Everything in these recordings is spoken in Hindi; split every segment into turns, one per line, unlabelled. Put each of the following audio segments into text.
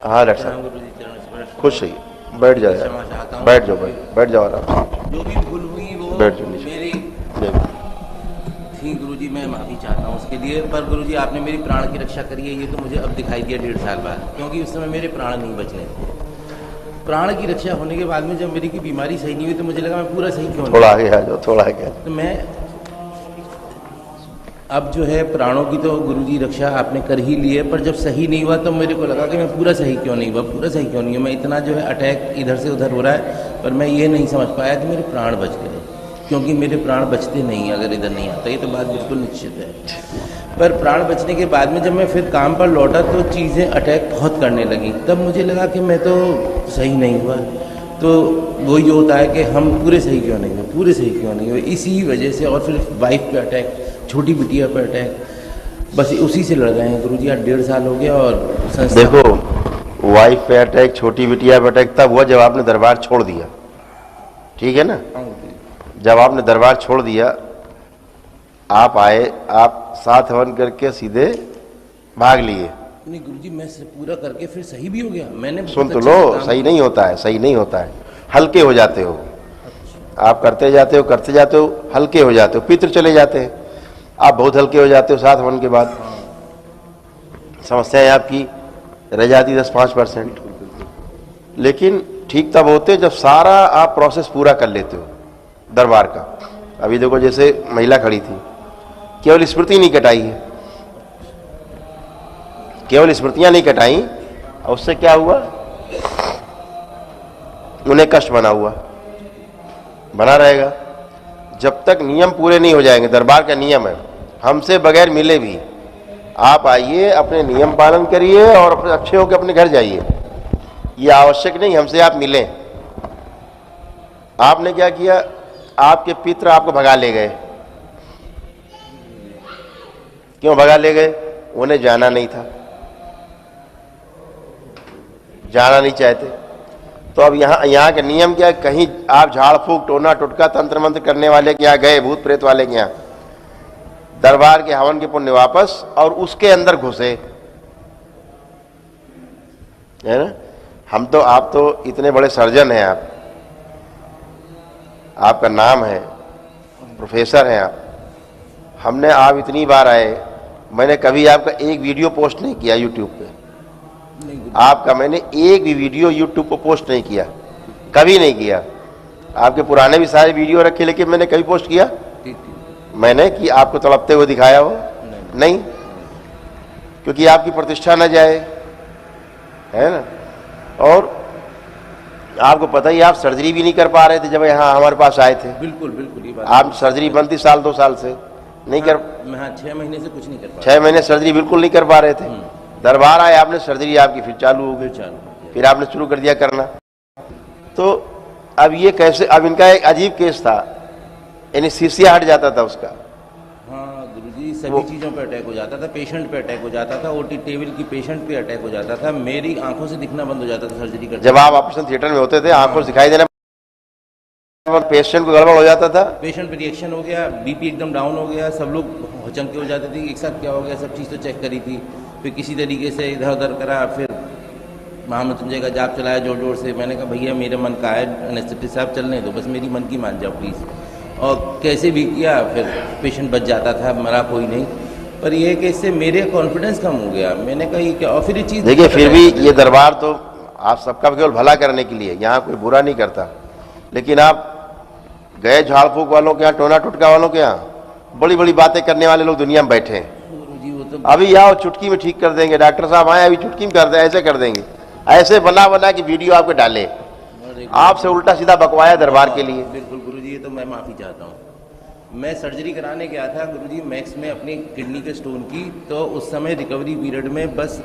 हाँ डॉक्टर साहब खुश रहिए, बैठ जाओ यार, बैठ जाओ भाई, बैठ जाओ आराम।
जो भी भूल हुई वो
बैठ जाओ नीचे।
मेरी
जय
थी गुरुजी, मैं माफ़ी चाहता हूँ उसके लिए। पर गुरुजी आपने मेरी प्राण की रक्षा करी है, ये तो मुझे अब दिखाई दिया 1.5 साल बाद, क्योंकि उस समय मेरे प्राण नहीं बचने थे। प्राण की रक्षा होने के बाद में जब मेरी की बीमारी सही नहीं हुई तो मुझे लगा मैं पूरा सही क्यों नहीं।
थोड़ा आगे आ जाओ, थोड़ा आगे आ जाओ।
तो मैं अब जो है प्राणों की तो गुरुजी रक्षा आपने कर ही ली है, पर जब सही नहीं हुआ तो मेरे को लगा कि मैं पूरा सही क्यों नहीं हुआ, पूरा सही क्यों नहीं हुआ। मैं इतना जो है अटैक इधर से उधर हो रहा है, पर मैं ये नहीं समझ पाया कि मेरे प्राण बच गए, क्योंकि मेरे प्राण बचते नहीं अगर इधर नहीं आता, ये तो बात बिल्कुल निश्चित है। पर प्राण बचने के बाद में जब मैं फिर काम पर लौटा तो चीज़ें अटैक बहुत करने लगी, तब मुझे लगा कि मैं तो सही नहीं हुआ। तो वही होता है कि हम पूरे सही क्यों नहीं हुए, पूरे सही क्यों नहीं हुए, इसी वजह से। और फिर वाइफ पे अटैक, छोटी बिटिया पे अटैक, बस उसी से लड़ रहे हैं गुरुजी। आज 1.5 साल हो गया। और
देखो, वाइफ पे अटैक, छोटी बिटिया पे अटैक तब हुआ जब आपने दरबार छोड़ दिया, ठीक है ना। जब आपने दरबार छोड़ दिया, आप आए, आप 7 हवन करके सीधे भाग लिए।
नहीं गुरुजी, मैं पूरा करके फिर सही भी हो गया। मैंने
सुन तो लो, सही नहीं होता है, सही नहीं होता है, हल्के हो जाते हो। आप करते जाते हो, करते जाते हो, हल्के हो जाते हो, पितृ चले जाते हैं, आप बहुत हल्के हो जाते हो 7 हवन के बाद। समस्याएं आपकी रह जाती 10-5%, लेकिन ठीक तब होते जब सारा आप प्रोसेस पूरा कर लेते हो दरबार का। अभी देखो, जैसे महिला खड़ी थी, केवल स्मृति नहीं कटाई है, केवल स्मृतियां नहीं कटाई, और उससे क्या हुआ, उन्हें कष्ट बना हुआ, बना रहेगा जब तक नियम पूरे नहीं हो जाएंगे। दरबार का नियम है, हमसे बगैर मिले भी आप आइए, अपने नियम पालन करिए और अपने अच्छे होकर अपने घर जाइए। ये आवश्यक नहीं हमसे आप मिलें। आपने क्या किया, आपके पितृ आपको भगा ले गए। क्यों भगा ले गए? उन्हें जाना नहीं था, जाना नहीं चाहते। तो अब यहाँ के नियम क्या है, कहीं आप झाड़ फूक, टोना टुटका, तंत्र मंत्र करने वाले के यहाँ गए, भूत प्रेत वाले के यहाँ, दरबार के हवन के पुण्य वापस, और उसके अंदर घुसे, है ना। हम तो, आप तो इतने बड़े सर्जन हैं, आपका नाम है, प्रोफेसर हैं आप। हमने, आप इतनी बार आए, मैंने कभी आपका एक वीडियो पोस्ट नहीं किया यूट्यूब पे। आपका मैंने एक भी वीडियो यूट्यूब पर पोस्ट नहीं किया, कभी नहीं किया। आपके पुराने भी सारे वीडियो रखे, लेकिन मैंने कभी पोस्ट किया मैंने कि आपको तड़पते हुए दिखाया हो? नहीं, क्योंकि आपकी प्रतिष्ठा न जाए, है ना। और आपको पता ही, आप सर्जरी भी नहीं कर पा रहे थे जब यहाँ हमारे पास आए थे।
बिल्कुल बिल्कुल, ये बात
आप सर्जरी बनती 2 साल से नहीं कर,
मैं 6 महीने से कुछ नहीं कर पा
6 महीने सर्जरी बिल्कुल नहीं कर पा रहे थे। दरबार आए आपने, सर्जरी आपकी फिर चालू हो गई, फिर आपने शुरू कर दिया करना। तो अब ये कैसे, अब इनका एक अजीब केस था, यानी शीशिया हट जाता था उसका।
हाँ गुरुजी, सभी चीज़ों पे अटैक हो जाता था, पेशेंट पे अटैक हो जाता था, ओटी टेबल की पेशेंट पे अटैक हो जाता था, मेरी आंखों से दिखना बंद हो जाता था सर्जरी करते।
जब आप ऑपरेशन थिएटर में होते थे, आंखों से दिखाई देना, पेशेंट को गड़बड़ हो जाता था,
पेशेंट पे रिएक्शन हो गया, बीपी एकदम डाउन हो गया, सब लोग हचमके हो जाते थे, एक साथ क्या हो गया, सब चीज़ तो चेक करी थी। फिर किसी तरीके से इधर उधर करा, फिर महामृत्युंजय का जाप चलाया जोर जोर से। मैंने कहा भैया मेरे मन का है, एनेस्थेटिस्ट साहब चलने दो, बस मेरी मन की मान जाओ प्लीज़। और कैसे भी किया, फिर पेशेंट बच जाता था, मरा कोई नहीं। पर ये है कि इससे मेरे कॉन्फिडेंस कम हो गया। मैंने कहा ये क्या, और फिर ये चीज़
देखिए, फिर भी ये दरबार तो आप सबका केवल भला करने के लिए, यहाँ कोई बुरा नहीं करता। लेकिन आप गए झाड़ फूक वालों के यहाँ, टोना टुटका वालों के यहाँ, बड़ी बड़ी बातें करने वाले लोग दुनिया में बैठे हैं। अभी आओ, चुटकी में ठीक कर देंगे, डॉक्टर साहब आए, अभी चुटकी में कर दे, ऐसे कर देंगे, ऐसे बना बना की वीडियो आपके डाले, आपसे उल्टा सीधा बकवाया दरबार के लिए।
बिल्कुल गुरुजी, ये तो मैं माफ़ी चाहता हूँ। मैं सर्जरी कराने गया था गुरुजी मैक्स में अपनी किडनी के स्टोन की, तो उस समय रिकवरी पीरियड में बस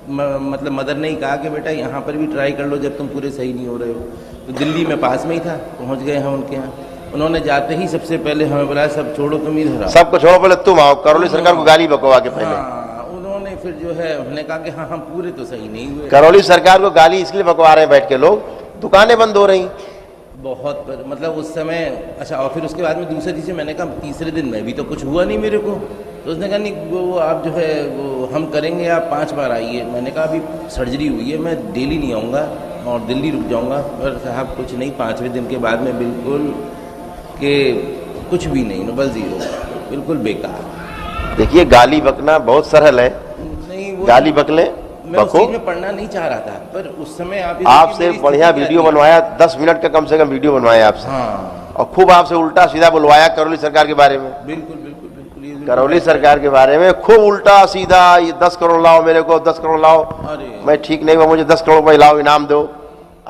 मतलब मदर ने ही कहा कि बेटा यहाँ पर भी ट्राई कर लो जब तुम पूरे सही नहीं हो रहे हो। तो दिल्ली में पास में ही था, पहुँच गए हम उनके यहाँ। उन्होंने जाते ही सबसे पहले हमें बुलाया, सब छोड़ो तुम इधर आओ,
सबको छोड़ो, पहले तुम आओ। करौली सरकार को गाली बकवा के पहले।
हाँ, उन्होंने फिर जो है उन्होंने कहा कि हाँ हम पूरे तो सही नहीं हुए।
करौली सरकार को गाली इसलिए बकवा रहे हैं बैठ के लोग, दुकानें बंद हो रही,
बहुत मतलब उस समय अच्छा। और फिर उसके बाद में दूसरी चीज़ मैंने कहा तीसरे दिन में भी तो कुछ हुआ नहीं मेरे को, तो उसने कहा नहीं वो आप जो है वो हम करेंगे, आप 5 बार आइए। मैंने कहा अभी सर्जरी हुई है, मैं डेली नहीं आऊँगा और दिल्ली रुक जाऊँगा। पर साहब कुछ नहीं, 5वें दिन के बाद में बिल्कुल के कुछ भी नहीं, बस जीरो, बिल्कुल बेकार।
देखिए गाली बकना बहुत सरल है,
नहीं वो
गाली बक लें,
मैं उस
बको।
चीज़ में पढ़ना नहीं चाह रहा था, पर उस समय
आपसे बढ़िया वीडियो बनवाया, 10 मिनट का कम से कम वीडियो बनवाया आपसे।
हाँ,
और खूब आपसे उल्टा सीधा बुलवाया करौली सरकार के बारे में।
बिल्कुल बिल्कुल बिल्कुल ये
करौली सरकार के बारे में खूब उल्टा सीधा, ये 10 करोड़ लाओ मेरे को, 10 करोड़ लाओ,
अरे
मैं ठीक नहीं हुआ, मुझे 10 करोड़ रुपए लाओ, इनाम दो।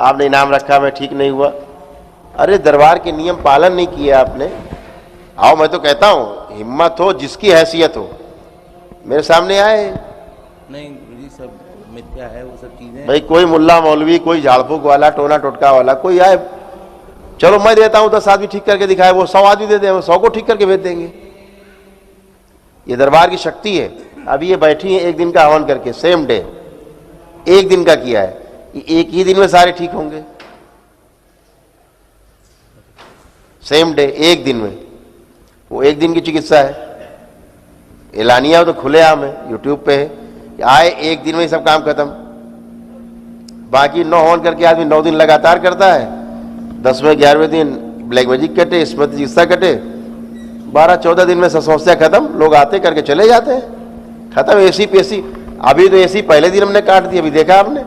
आपने इनाम रखा, मैं ठीक नहीं हुआ। अरे दरबार के नियम पालन नहीं किया आपने। आओ, मैं तो कहता हूं हिम्मत हो, जिसकी हैसियत हो, मेरे सामने आए।
नहीं गुरुजी सब मिथ्या है वो सब चीजें।
भाई कोई मुल्ला मौलवी, कोई झाड़फूक वाला, टोना टोटका वाला कोई आए, चलो मैं देता हूं 10 आदमी ठीक करके दिखाए, वो 100 आदमी दे दे, 100 को ठीक करके भेज देंगे। ये दरबार की शक्ति है। अभी ये बैठी है एक दिन का हवन करके, सेम डे, एक दिन का किया है, एक ही दिन में सारे ठीक होंगे, सेम डे, एक दिन में। वो एक दिन की चिकित्सा है, एलानिया तो खुलेआम है, यूट्यूब पे है, आए एक दिन में ही सब काम खत्म। बाकी 9 हवन करके आदमी 9 दिन लगातार करता है, 10वें 11वें दिन ब्लैक मैजिक कटे, स्मृति चिकित्सा कटे, 12-14 दिन में समस्या खत्म। लोग आते करके चले जाते हैं, खत्म। एसी पेशी, अभी तो एसी पहले दिन हमने काट दी, अभी देखा आपने,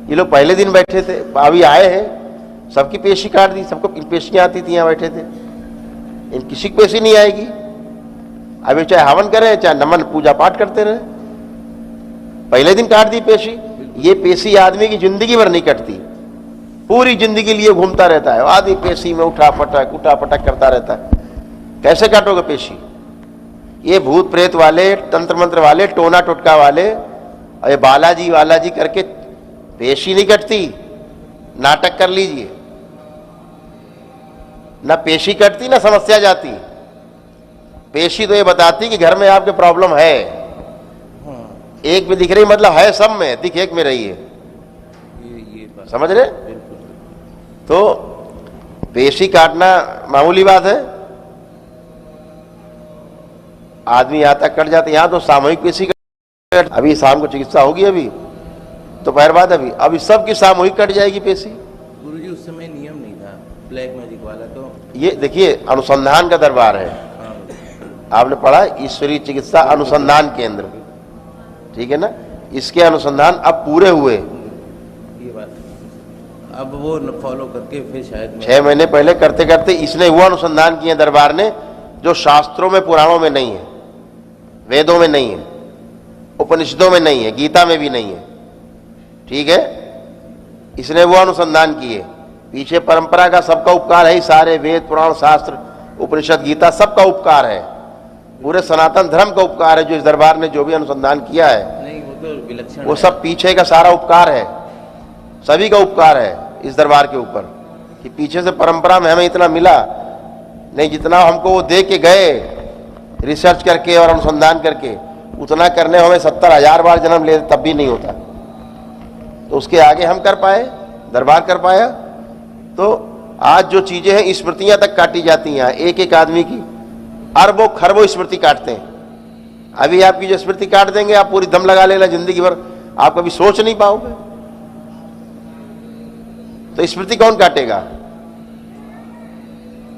ये लोग पहले दिन बैठे थे, अभी आए हैं, सबकी पेशी काट दी, सबको पेशियां आती थी, यहाँ बैठे थे, इन किसी की पेशी नहीं आएगी। अभी चाहे हवन करें, चाहे नमन पूजा पाठ करते रहे, पहले दिन काट दी पेशी। ये पेशी आदमी की जिंदगी भर नहीं कटती, पूरी जिंदगी लिए घूमता रहता है आदमी, पेशी में उठा पटक करता रहता है। कैसे काटोगे पेशी? ये भूत प्रेत वाले, तंत्र मंत्र वाले, टोना टोटका वाले, और ये बालाजी वालाजी करके पेशी नहीं कटती। नाटक कर लीजिए, ना पेशी कटती ना समस्या जाती। पेशी तो ये बताती कि घर में आपके प्रॉब्लम है, एक में दिख रही मतलब है सब में, दिख एक में रही है,
ये
समझ रहे?
बिल्कुल।
तो पेशी काटना मामूली बात है, आदमी यहाँ तक कट जाते। यहाँ तो सामूहिक पेशी कट, अभी शाम को चिकित्सा होगी, अभी दोपहर बाद, अभी सबकी सामूहिक कट जाएगी पेशी।
गुरुजी उस समय नियम नहीं था ब्लैक मैजिक वाला, तो
ये देखिए अनुसंधान का दरबार है।
हाँ,
आपने पढ़ा ईश्वरीय चिकित्सा अनुसंधान केंद्र, ठीक है ना? इसके अनुसंधान अब पूरे हुए,
ये बात अब वो फॉलो करके फिर शायद
6 महीने पहले करते करते इसने वो अनुसंधान किए दरबार ने जो शास्त्रों में, पुराणों में नहीं है, वेदों में नहीं है, उपनिषदों में नहीं है, गीता में भी नहीं है, ठीक है? इसने वो अनुसंधान किए। पीछे परंपरा का सबका उपकार है, सारे वेद पुराण शास्त्र उपनिषद गीता सबका उपकार है, पूरे सनातन धर्म का उपकार है। जो इस दरबार ने जो भी अनुसंधान किया है,
नहीं वो तो विलक्षण
वो
है।
सब पीछे का सारा उपकार है, सभी का उपकार है इस दरबार के ऊपर, कि पीछे से परंपरा में हमें इतना मिला नहीं, जितना हमको वो दे के गए रिसर्च करके और अनुसंधान करके, उतना करने हमें 70,000 बार जन्म ले तब भी नहीं होता। तो उसके आगे हम कर पाए, दरबार कर पाया। तो आज जो चीजें हैं, स्मृतियां तक काटी जाती हैं, एक एक आदमी की अरबों खरबों स्मृति काटते हैं। अभी आपकी जो स्मृति काट देंगे, आप पूरी दम लगा लेना जिंदगी भर, आप कभी सोच नहीं पाओगे। तो स्मृति कौन काटेगा?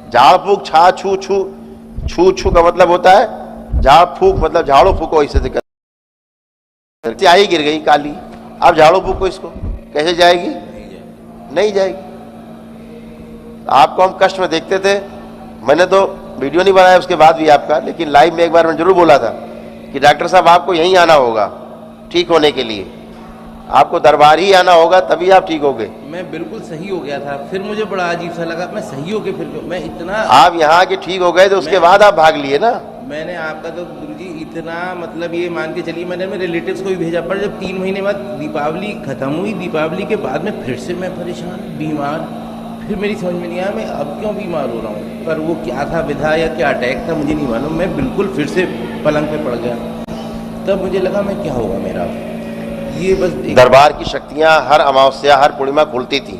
झाड़ फूक, छा छू छू, छू छू का मतलब होता है झाड़ फूक, मतलब झाड़ो फूको, ऐसे से करती आई गिर गई काली, आप झाड़ो फूको इसको, कैसे जाएगी? नहीं जाएगी। आपको हम कष्ट में देखते थे, मैंने तो वीडियो नहीं बनाया उसके बाद भी आपका, लेकिन लाइव में एक बार मैं जरूर बोला था कि डॉक्टर साहब आपको यहीं आना होगा ठीक होने के लिए, आपको दरबार ही आना होगा, तभी आप ठीक होगे।
मैं बिल्कुल सही हो गया था, फिर मुझे बड़ा अजीब सा लगा, मैं सही हो गया, फिर मैं इतना,
आप यहाँ आके ठीक हो गए तो उसके बाद आप भाग लिए ना।
मैंने आपका तो गुरुजी इतना, मतलब ये मान के चलिए, मैंने मेरे रिलेटिव्स को भी भेजा, पर जब 3 महीने बाद दीपावली खत्म हुई, दीपावली के बाद में फिर से मैं परेशान, बीमार, फिर मेरी समझ में नहीं आया मैं अब क्यों बीमार हो रहा हूँ। पर वो क्या था, विधा या क्या अटैक था मुझे नहीं मालूम, मैं बिल्कुल फिर से पलंग पे पड़ गया। तब मुझे लगा मैं क्या होगा मेरा, ये बस
दरबार की शक्तियां हर अमावस्या हर पूर्णिमा खुलती थी,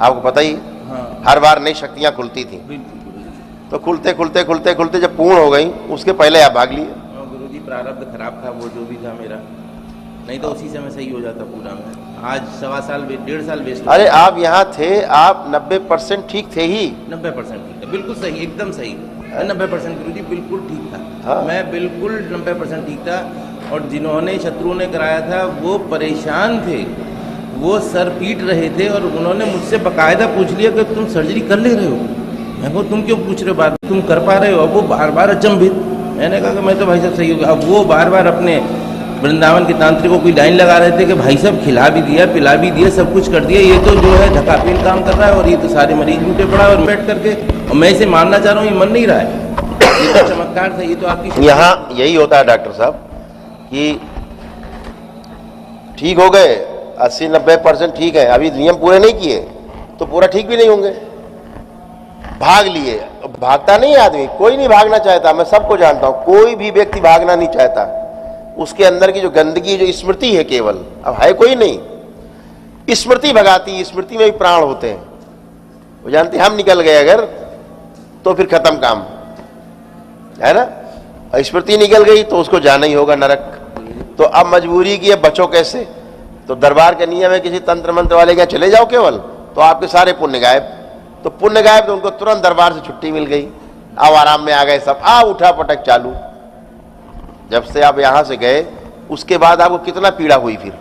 आपको पता ही।
हाँ।
हर बार नई शक्तियां खुलती थी,
बिल्कुल गुरुजी।
तो खुलते खुलते खुलते खुलते जब पूर्ण हो गई उसके पहले आप भाग लिए।
हाँ गुरुजी, प्रारब्ध खराब था वो जो भी था मेरा, नहीं तो उसी से मैं सही हो जाता पूरा। मैं आज 1.25 साल 1.5 साल वेस्ट।
अरे आप यहाँ थे, आप 90% ठीक थे ही।
90% ठीक था, बिल्कुल सही, एकदम सही। 90% गुरुजी बिल्कुल ठीक था।
हाँ।
मैं बिल्कुल 90% ठीक था। और जिन्होंने शत्रु ने कराया था वो परेशान थे, वो सर पीट रहे थे, और उन्होंने मुझसे बकायदा पूछ लिया कि तुम सर्जरी कर ले रहे हो। मैं को तुम क्यों पूछ रहे हो बात, तुम कर पा रहे हो? अब वो बार बार अचंभित। मैंने कहा कि मैं तो भाई साहब सही हो गया। अब वो बार बार अपने वृंदावन के तांत्रिक को कोई लाइन लगा रहे थे कि भाई साहब खिला भी दिया, पिला भी दिया, सब कुछ कर दिया, ये तो जो है ढकापील काम कर रहा है, और ये तो सारे मरीज लूटे पड़ा है। और बैठ करके, और मैं इसे मानना चाह रहा हूँ, ये मन नहीं रहा है। ये तो चमत्कार था, ये तो आपकी।
यहाँ यही होता है डॉक्टर साहब कि ठीक हो गए 80-90% ठीक है, अभी नियम पूरे नहीं किए तो पूरा ठीक भी नहीं होंगे। भाग लिए, भागता नहीं आदमी, कोई नहीं भागना चाहता, मैं सबको जानता हूं, कोई भी व्यक्ति भागना नहीं चाहता। उसके अंदर की जो गंदगी, जो स्मृति है केवल, अब है कोई नहीं, स्मृति भगाती, स्मृति में भी प्राण होते हैं। वो जानते हम निकल गए अगर तो फिर खत्म काम है ना, स्मृति निकल गई तो उसको जाना ही होगा नरक। तो अब मजबूरी की है, बचो कैसे? तो दरबार का नियम है, किसी तंत्र मंत्र वाले के चले जाओ केवल, तो आपके सारे पुण्य गायब। तो पुण्य गायब तो उनको तुरंत दरबार से छुट्टी मिल गई, अब आराम में आ गए सब, उठा पटक चालू। जब से आप यहां से गए उसके बाद आपको कितना पीड़ा हुई? फिर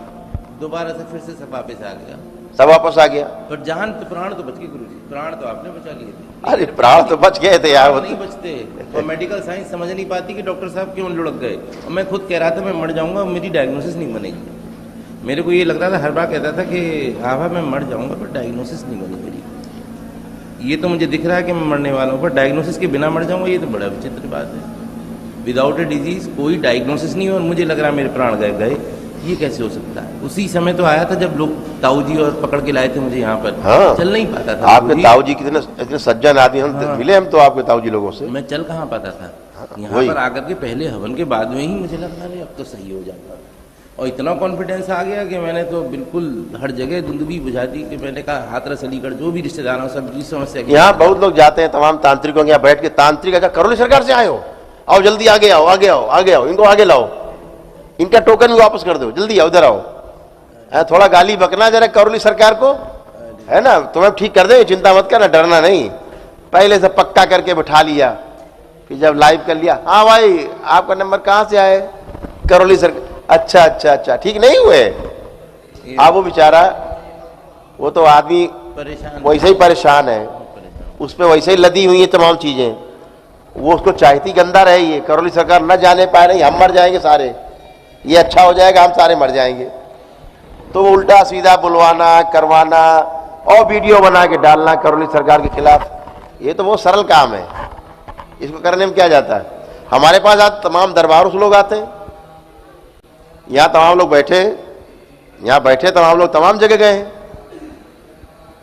दोबारा से फिर से सब वापस आ गया,
सब वापस आ गया।
पर जान तो, प्राण तो बच गए गुरुजी, प्राण तो आपने बचा लिए थे।
अरे प्राण तो बच गए थे यार, वो
नहीं बचते। और मेडिकल साइंस समझ नहीं पाती कि डॉक्टर साहब क्यों लुढ़क गए। और मैं खुद कह रहा था मैं मर जाऊंगा, मेरी डायग्नोसिस नहीं बनेगी। मेरे को ये लगता था, हर बार कहता था कि हाँ मैं मर जाऊंगा, पर डायग्नोसिस नहीं बनी मेरी। ये तो मुझे दिख रहा है कि मैं मरने वाला हूँ, पर डायग्नोसिस के बिना मर जाऊंगा, ये तो बड़ा विचित्र बात है। विदाउट ए डिजीज कोई डायग्नोसिस नहीं हो और मुझे लग रहा है मेरे प्राण गए, ये कैसे हो सकता है? उसी समय तो आया था जब लोग ताऊ जी और पकड़ के लाए थे मुझे यहाँ पर।
हाँ।
चल नहीं पाता था।
आपके ताऊ जी कितने इतने सज्जन आदमी, हम मिले हम तो आपके ताऊ जी लोगों से।
मैं चल कहाँ पाता था, यहाँ पर आकर के पहले हवन के बाद में ही मुझे लगा अरे अब तो सही हो जाऊंगा। और इतना कॉन्फिडेंस आ गया कि मैंने तो बिल्कुल हर जगह धुंधली बुझा दी कि मैंने कहा हाथरस अलीगढ़ जो भी रिश्तेदार सब की समस्या।
यहाँ बहुत लोग जाते हैं तमाम तांत्रिकों के यहाँ बैठ के, तांत्रिक अच्छा करौली सरकार से आए हो, आओ जल्दी आगे आओ, आगे आओ, आगे आओ, इनको आगे लाओ, इनका टोकन भी वापस कर दो, जल्दी आओ, इधर आओ। थोड़ा गाली बकना जरा करौली सरकार को, है ना, तुम्हें ठीक कर देंगे, चिंता मत करना, डरना नहीं। पहले से पक्का करके बिठा लिया, फिर जब लाइव कर लिया, हाँ भाई आपका नंबर कहाँ से आए? करौली सरकार। अच्छा अच्छा अच्छा, ठीक नहीं हुए। अब वो बेचारा, वो तो आदमी
परेशान,
वैसे ही परेशान है, उस पर वैसे ही लदी हुई है तमाम चीजें। वो उसको चाहती गंदा रहे, ये करौली सरकार न जाने पाए रही, हम मर जाएंगे सारे, ये अच्छा हो जाएगा, हम सारे मर जाएंगे। तो वो उल्टा सीधा बुलवाना, करवाना और वीडियो बना के डालना करौली सरकार के खिलाफ, ये तो बहुत सरल काम है, इसको करने में क्या जाता है? हमारे पास आज तमाम दरबारों से लोग आते हैं, यहाँ तमाम लोग बैठे, यहाँ बैठे तमाम लोग तमाम जगह गए हैं,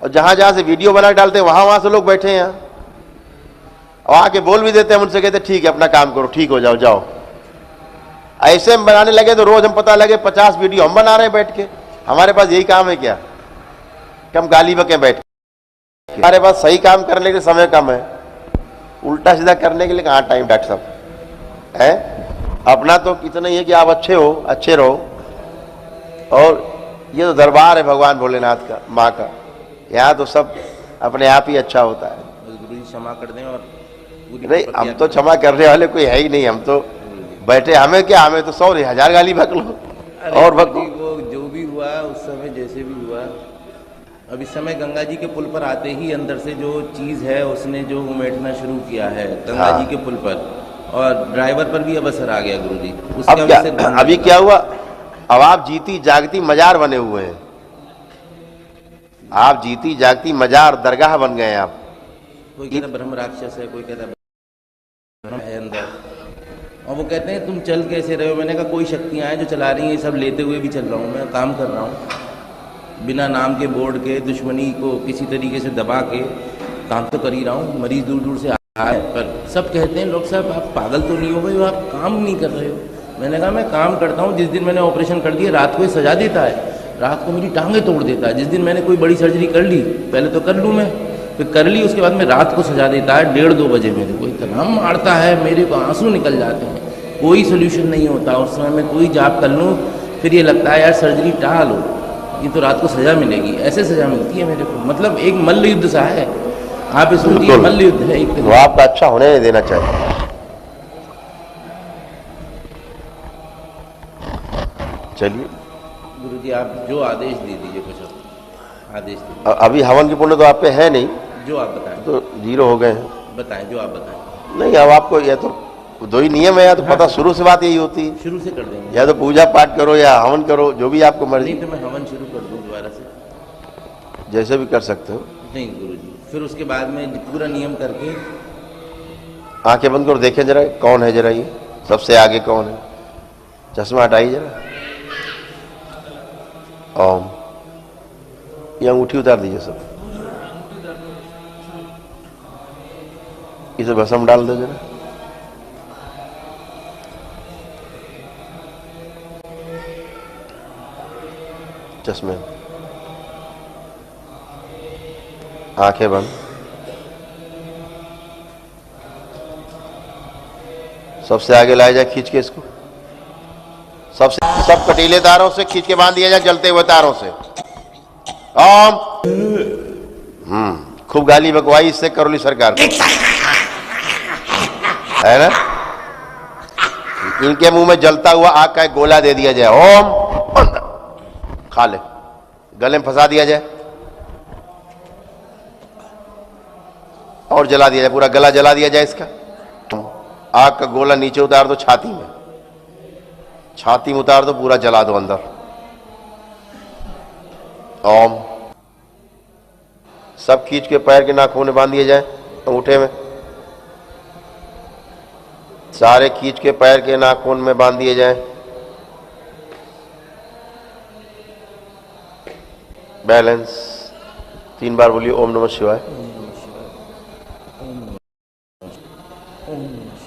और जहां जहां से वीडियो बना के डालते हैं वहां से लोग बैठे हैं यहाँ, और आके बोल भी देते हैं, उनसे कहते ठीक है अपना काम करो, ठीक हो जाओ जाओ। ऐसे हम बनाने लगे तो रोज हम पता लगे 50 वीडियो हम बना रहे हैं बैठ के। हमारे पास यही काम है क्या कि हम गाली बके बैठ के? हमारे पास सही काम करने के लिए समय कम है, उल्टा सीधा करने के लिए कहाँ टाइम डॉक्टर साहब है? अपना तो कितना ही है कि आप अच्छे हो, अच्छे रहो। और ये तो दरबार है भगवान भोलेनाथ का, माँ का, यहाँ तो सब अपने आप ही अच्छा होता है।
गुरु जी क्षमा कर दें। और
नहीं, हम तो क्षमा करने वाले कोई है ही नहीं, हम तो बैठे, हमें क्या, हमें तो 100,000 गाली बक लो और बको।
वो जो भी हुआ उस समय जैसे भी हुआ, अब इस समय गंगा जी के पुल पर आते ही अंदर से जो चीज है उसने जो उमेटना शुरू किया है गंगा जी के पुल पर, और ड्राइवर पर भी अब असर आ गया गुरु जी।
अब क्या, अभी क्या हुआ, अब आप जीती जागती मजार बने हुए हैं, आप जीती जागती मजार दरगाह बन गए हैं आप।
कोई कहता ब्रह्म राक्षस है, कोई कहता ब्रह्म है अंदर, और वो कहते हैं तुम चल कैसे रहे हो? मैंने कहा कोई शक्तियाँ हैं जो चला रही हैं, ये सब लेते हुए भी चल रहा हूँ, मैं काम कर रहा हूँ बिना नाम के बोर्ड के, दुश्मनी को किसी तरीके से दबा के काम तो कर ही रहा हूँ। मरीज दूर दूर से आए, पर सब कहते हैं लोग साहब आप पागल तो नहीं हो गए हो, आप काम नहीं कर रहे हो। मैंने कहा मैं काम करता हूँ, जिस दिन मैंने ऑपरेशन कर दिया रात को ही सजा देता है, रात को मेरी टांगें तोड़ देता है। जिस दिन मैंने कोई बड़ी सर्जरी कर ली, पहले तो कर लूँ मैं, फिर कर ली, उसके बाद में रात को सजा देता है 1:30-2 बजे मेरे को, इतना मारता है मेरे को, आंसू निकल जाते हैं, कोई सोल्यूशन नहीं होता उस समय में, कोई जाप कर लूँ फिर ये लगता है यार सर्जरी टाल लो, ये तो रात को सज़ा मिलेगी, ऐसे सज़ा मिलती है मेरे को। मतलब एक मल्ल युद्ध सा है, आप इसको सोचिए मल्ल युद्ध है एक
वो आपका अच्छा होने नहीं देना चाहिए। चलिए
गुरुजी आप जो आदेश दे दीजिए, कुछ आदेश दीजिए।
अभी हवन की पुण्य तो आप पे है नहीं,
जो आप बताएं,
तो 0 हो गए हैं।
बताएं जो आप बताएं।
नहीं, अब आपको यह तो 2 ही नियम है, या तो पता शुरू से बात यही होती है,
शुरू से कर देंगे,
या तो पूजा पाठ करो या हवन करो, जो भी आपको मर्जी।
नहीं तो मैं हवन शुरू कर दूं दोबारा से,
जैसे भी कर सकते हो।
नहीं गुरुजी, फिर उसके बाद में पूरा नियम करके
आंखें बंद करो, देखें जरा कौन है, जरा ये सबसे आगे कौन है, चश्मा हटाइए जरा, ओम, ये अंगूठी उतार दीजिए सब, इसे भस्म डाल दो जरा, चश्मे, आंखें बंद, सबसे आगे लाया जाए खींच के इसको, सब कटीले तारों से खींच के बांध दिया जाए, जलते हुए तारों से। ओम। खूब गाली बकवाई इससे करौली सरकार को, है ना। इनके मुंह में जलता हुआ आग का एक गोला दे दिया जाए, ओम, खा ले, गले में फंसा दिया जाए और जला दिया जाए, पूरा गला जला दिया जाए इसका। आग का गोला नीचे उतार दो, छाती में, छाती में उतार दो, पूरा जला दो अंदर। ओम। सब खींच के पैर के नाखून में बांध दिए जाए, अंगूठे में, सारे खींच के पैर के नाखून में बांध दिए जाए। बैलेंस 3 बार बोलिए, ओम नमः शिवाय।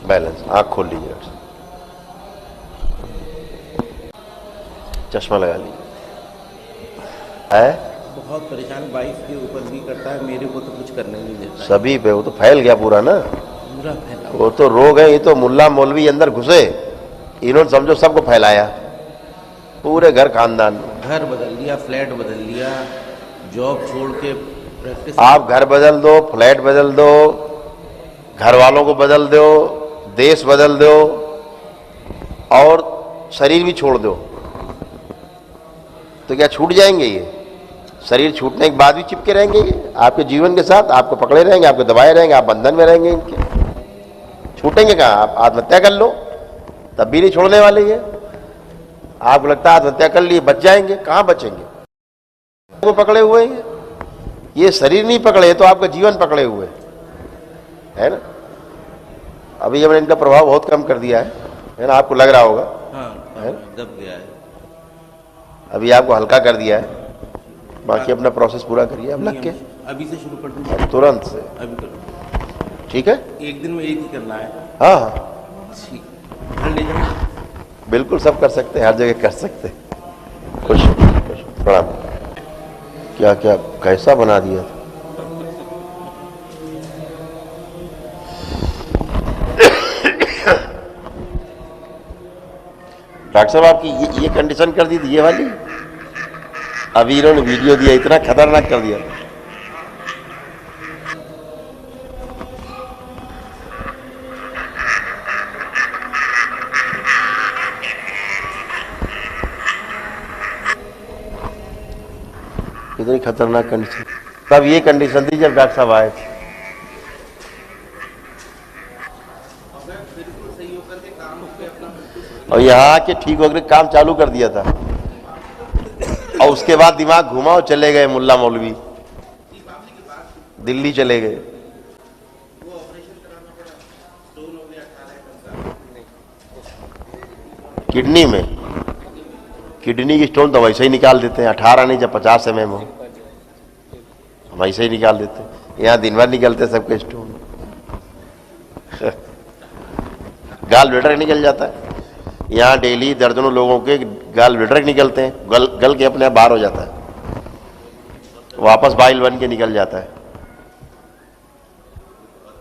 बैलेंस, आंख खोल लीजिए, चश्मा लगा लीजिए। है
बहुत परेशान, वाइफ के ऊपर भी करता है, मेरे को तो कुछ करने नहीं देता,
सभी पे, वो तो फैल गया पूरा ना,
पूरा फैला,
वो तो रोग है, ये तो मुल्ला मौलवी अंदर घुसे, इन्होंने समझो सबको फैलाया, पूरे घर खानदान में।
घर बदल लिया, फ्लैट बदल लिया, जॉब छोड़ के प्रैक्टिस,
आप घर बदल दो, फ्लैट बदल दो, घर वालों को बदल दो, देश बदल दो और शरीर भी छोड़ दो, तो क्या छूट जाएंगे ये? शरीर छूटने के बाद भी चिपके रहेंगे ये आपके जीवन के साथ, आपको पकड़े रहेंगे, आपको दबाए रहेंगे, आप बंधन में रहेंगे इनके। छूटेंगे कहाँ? आप आत्महत्या कर लो तब भी नहीं छोड़ने वाले ये। आपको लगता है आत्महत्या कर लिए बच जाएंगे, कहाँ बचेंगे? वो पकड़े हुए हैं, ये शरीर नहीं पकड़े तो आपका जीवन पकड़े हुए है ना। अभी हमने इनका प्रभाव बहुत कम कर दिया है ना, आपको लग रहा होगा।
हाँ, दब गया है,
अभी आपको हल्का कर दिया है, बाकी अपना प्रोसेस पूरा करिए। अब लग के
अभी से शुरू कर दूँ,
तुरंत से,
अभी करूँ,
ठीक है।
एक दिन में एक ही करना है।
हाँ हाँ
ठीक, घर ले जाऊँ,
बिल्कुल, सब कर सकते हैं, हर जगह कर सकते हैं। खुश खुश, प्रणाम। क्या क्या कैसा बना दिया? डॉक्टर साहब आपकी ये कंडीशन कर दी थी, ये वाली। अभी इन्होंने वीडियो दिया, इतना खतरनाक कर दिया। कितनी खतरनाक कंडीशन। तब ये कंडीशन थी जब डॉक्टर साहब आए थे। और यहाँ के ठीक होकर काम चालू कर दिया था, और उसके बाद दिमाग घुमा और चले गए मुल्ला मौलवी, दिल्ली चले गए। किडनी में, किडनी की स्टोन तो वैसे ही निकाल देते हैं, 18 नहीं जब 50 mm हो, वैसे ही निकाल देते हैं। यहाँ दिन भर निकलते सबके स्टोन। गाल ब्लैडर निकल जाता है, यहाँ डेली दर्जनों लोगों के गाल ब्लैडर निकलते हैं, गल के अपने आप बाहर हो जाता है, वापस बाइल बन के निकल जाता है।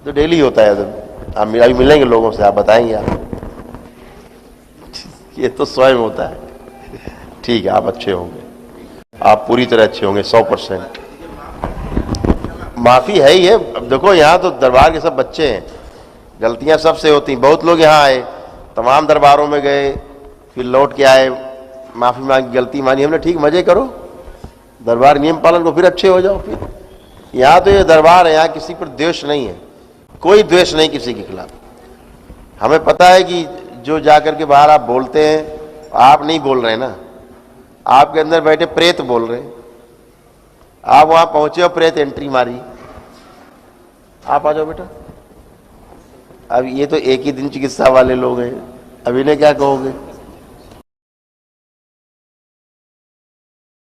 तो डेली होता है। तो हम अभी मिलेंगे लोगों से, आप बताएंगे आप। ये तो स्वयं होता है। ठीक है, आप अच्छे होंगे, आप पूरी तरह अच्छे होंगे 100%। माफी है ही है। अब देखो यहाँ तो दरबार के सब बच्चे हैं, गलतियां सबसे होती हैं। बहुत लोग यहाँ आए, तमाम दरबारों में गए, फिर लौट के आए, माफी मांगी, गलती मानी हमने। ठीक, मजे करो, दरबार नियम पालन को, फिर अच्छे हो जाओ। फिर यहाँ तो ये दरबार है, यहाँ किसी पर द्वेष नहीं है, कोई द्वेष नहीं किसी के खिलाफ। हमें पता है कि जो जाकर के बाहर आप बोलते हैं, आप नहीं बोल रहे ना, आपके अंदर बैठे प्रेत बोल रहे हैं। आप वहां पहुंचे और प्रेत एंट्री मारी। आप आ जाओ बेटा। अब ये तो एक ही दिन चिकित्सा वाले लोग हैं, अब इन्हें क्या कहोगे?